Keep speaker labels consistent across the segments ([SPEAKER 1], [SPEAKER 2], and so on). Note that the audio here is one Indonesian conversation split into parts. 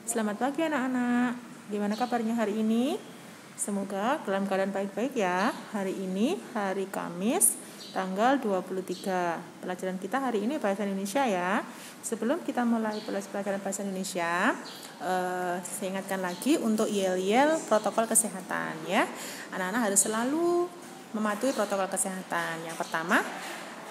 [SPEAKER 1] Selamat pagi anak-anak. Gimana kabarnya hari ini? Semoga dalam keadaan baik-baik ya. Hari ini hari Kamis tanggal 23. Pelajaran kita hari ini bahasa Indonesia ya. Sebelum kita mulai pelajaran bahasa Indonesia, saya ingatkan lagi untuk yel-yel protokol kesehatan ya. Anak-anak harus selalu mematuhi protokol kesehatan. Yang pertama,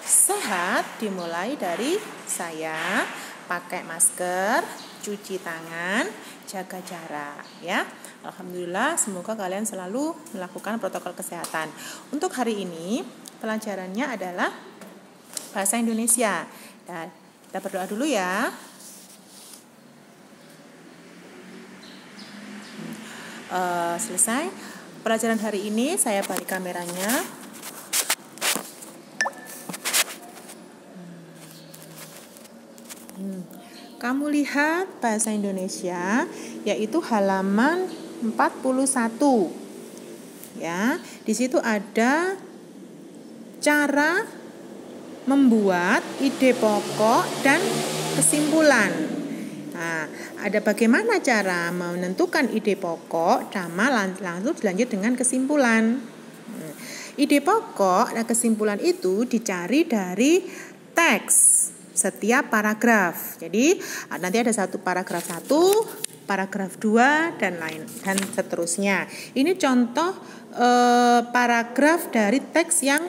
[SPEAKER 1] sehat dimulai dari saya, pakai masker, cuci tangan, jaga jarak ya. Alhamdulillah, semoga kalian selalu melakukan protokol kesehatan. Untuk hari ini pelajarannya adalah bahasa Indonesia. Dan kita berdoa dulu ya. Selesai pelajaran hari ini, saya balik kameranya. Kamu lihat bahasa Indonesia, yaitu halaman 41. Ya, di situ ada cara membuat ide pokok dan kesimpulan. Nah, ada bagaimana cara menentukan ide pokok, langsung dilanjut dengan kesimpulan. Ide pokok dan kesimpulan itu dicari dari teks setiap paragraf. Jadi nanti ada satu paragraf 1, paragraf 2 dan seterusnya. Ini contoh paragraf dari teks yang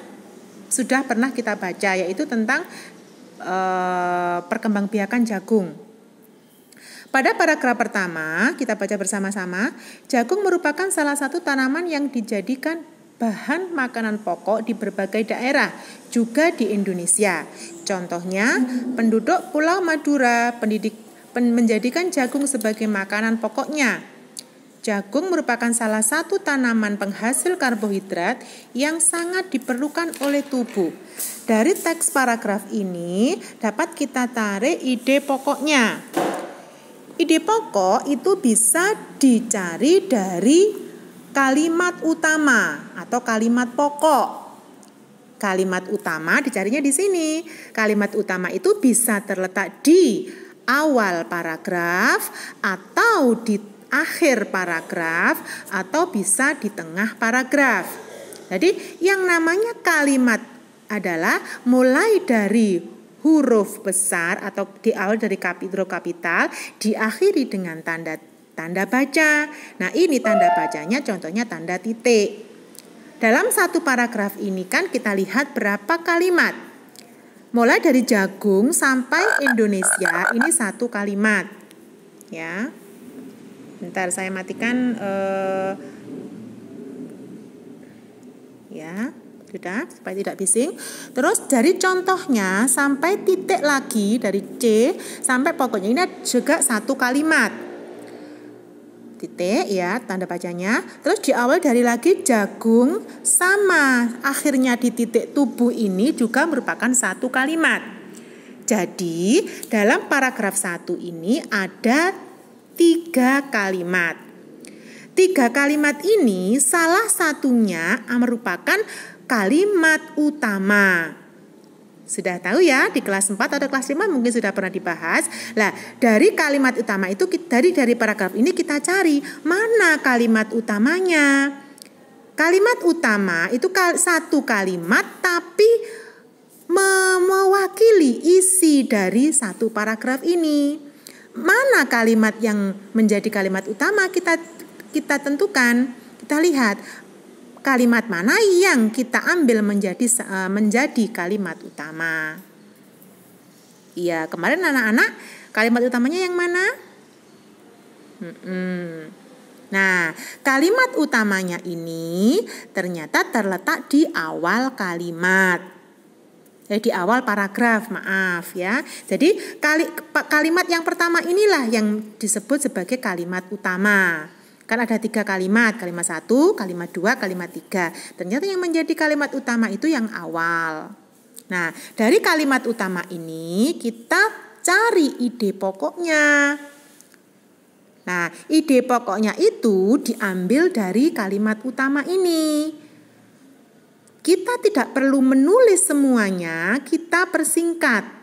[SPEAKER 1] sudah pernah kita baca, yaitu tentang perkembangbiakan jagung. Pada paragraf pertama kita baca bersama-sama, jagung merupakan salah satu tanaman yang dijadikan bahan makanan pokok di berbagai daerah, juga di Indonesia. Contohnya, penduduk Pulau Madura menjadikan jagung sebagai makanan pokoknya. Jagung merupakan salah satu tanaman penghasil karbohidrat yang sangat diperlukan oleh tubuh. Dari teks paragraf ini dapat kita tarik ide pokoknya. Ide pokok itu bisa dicari dari kalimat utama atau kalimat pokok. Kalimat utama dicarinya di sini. Kalimat utama itu bisa terletak di awal paragraf atau di akhir paragraf atau bisa di tengah paragraf. Jadi yang namanya kalimat adalah mulai dari huruf besar atau di awal dari huruf kapital, diakhiri dengan tanda baca. Nah, ini tanda bacanya contohnya tanda titik. Dalam satu paragraf ini kan kita lihat berapa kalimat. Mulai dari jagung sampai Indonesia ini satu kalimat. Ya. Bentar saya matikan ya, sudah supaya tidak bising. Terus dari contohnya sampai titik lagi dari C sampai pokoknya ini juga satu kalimat. Titik ya, tanda bacanya. Terus di awal dari lagi jagung sama akhirnya di titik tubuh ini juga merupakan satu kalimat. Jadi dalam paragraf 1 ini ada 3 kalimat. 3 kalimat ini salah satunya merupakan kalimat utama. Sudah tahu ya, di kelas 4 atau kelas 5 mungkin sudah pernah dibahas. Nah, dari kalimat utama itu dari paragraf ini kita cari mana kalimat utamanya. Kalimat utama itu satu kalimat tapi mewakili isi dari satu paragraf ini. Mana kalimat yang menjadi kalimat utama kita tentukan. Kita lihat kalimat mana yang kita ambil menjadi kalimat utama. Iya, kemarin anak-anak kalimat utamanya yang mana? Nah, kalimat utamanya ini ternyata terletak di awal kalimat. Di awal paragraf, maaf ya. Jadi kalimat yang pertama inilah yang disebut sebagai kalimat utama. Kan ada 3 kalimat 1, kalimat 2, kalimat 3. Ternyata yang menjadi kalimat utama itu yang awal. Nah, dari kalimat utama ini kita cari ide pokoknya. Nah, ide pokoknya itu diambil dari kalimat utama ini. Kita tidak perlu menulis semuanya, kita persingkat.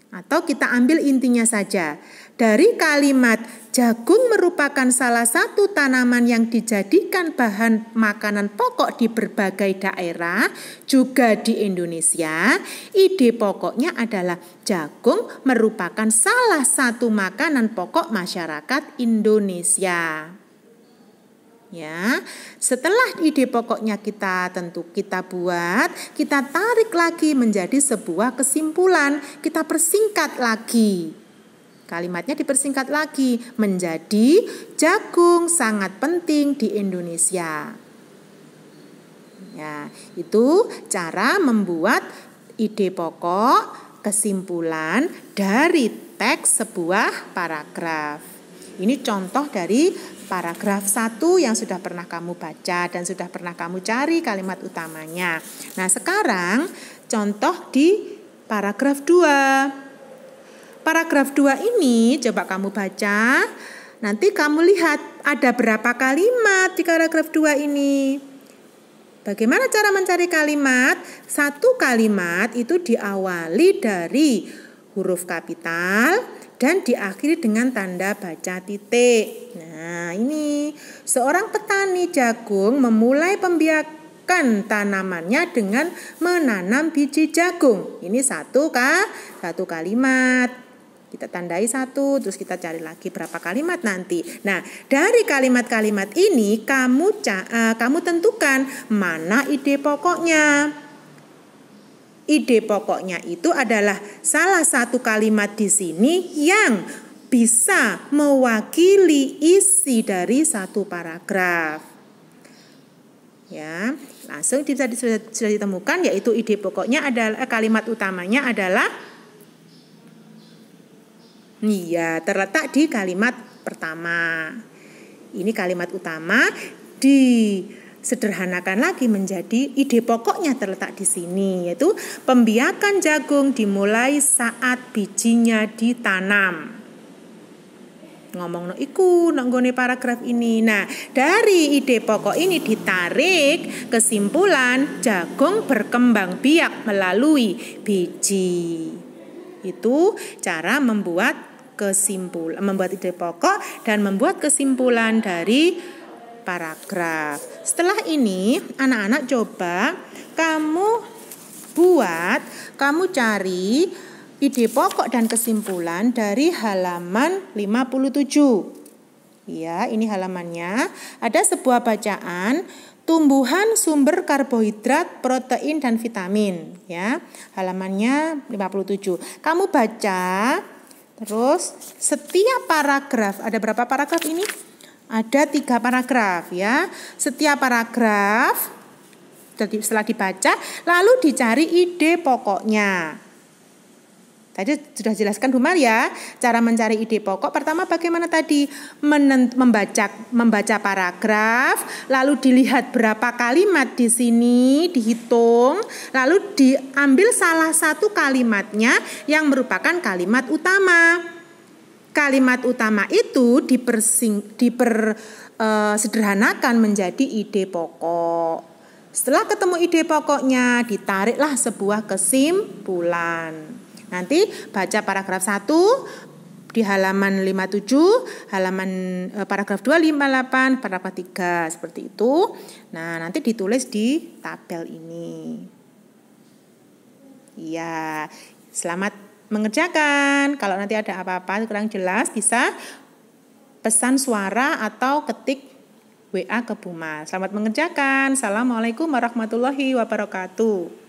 [SPEAKER 1] Atau kita ambil intinya saja. Dari kalimat jagung merupakan salah satu tanaman yang dijadikan bahan makanan pokok di berbagai daerah, juga di Indonesia. Ide pokoknya adalah jagung merupakan salah satu makanan pokok masyarakat Indonesia. Ya, setelah ide pokoknya kita buat, kita tarik lagi menjadi sebuah kesimpulan, kita persingkat lagi. Kalimatnya dipersingkat lagi menjadi jagung sangat penting di Indonesia. Ya, itu cara membuat ide pokok, kesimpulan dari teks sebuah paragraf. Ini contoh dari paragraf 1 yang sudah pernah kamu baca dan sudah pernah kamu cari kalimat utamanya. Nah, sekarang contoh di paragraf 2. Paragraf 2 ini coba kamu baca. Nanti kamu lihat ada berapa kalimat di paragraf 2 ini. Bagaimana cara mencari kalimat? Satu kalimat itu diawali dari huruf kapital dan diakhiri dengan tanda baca titik. Nah, ini seorang petani jagung memulai pembiakan tanamannya dengan menanam biji jagung. Ini satu kalimat. Kita tandai satu, terus kita cari lagi berapa kalimat nanti. Nah, dari kalimat-kalimat ini kamu tentukan mana ide pokoknya. Ide pokoknya itu adalah salah satu kalimat di sini yang bisa mewakili isi dari satu paragraf. Ya, langsung sudah ditemukan, yaitu ide pokoknya adalah kalimat utamanya adalah terletak di kalimat pertama. Ini kalimat utama disederhanakan lagi menjadi ide pokoknya terletak di sini, yaitu pembiakan jagung dimulai saat bijinya ditanam. Ngomong iku nggone paragraf ini. Nah, dari ide pokok ini ditarik kesimpulan jagung berkembang biak melalui biji. Itu cara membuat ide pokok dan membuat kesimpulan dari paragraf. Setelah ini, anak-anak coba kamu cari ide pokok dan kesimpulan dari halaman 57. Ya, ini halamannya. Ada sebuah bacaan, tumbuhan sumber karbohidrat, protein dan vitamin, ya. Halamannya 57. Kamu baca, terus setiap paragraf, ada berapa paragraf ini? Ada 3 paragraf, ya. Setiap paragraf setelah dibaca lalu dicari ide pokoknya. Tadi sudah jelaskan Bu Maria cara mencari ide pokok. Pertama bagaimana tadi? Membaca paragraf, lalu dilihat berapa kalimat di sini, dihitung, lalu diambil salah satu kalimatnya yang merupakan kalimat utama. Kalimat utama itu sederhanakan menjadi ide pokok. Setelah ketemu ide pokoknya, ditariklah sebuah kesimpulan. Nanti baca paragraf 1 di halaman 57, paragraf 2, 58, paragraf 3, seperti itu. Nah, nanti ditulis di tabel ini. Ya, selamat mengerjakan. Kalau nanti ada apa-apa kurang jelas, bisa pesan suara atau ketik WA ke Bu Mas. Selamat mengerjakan. Assalamualaikum warahmatullahi wabarakatuh.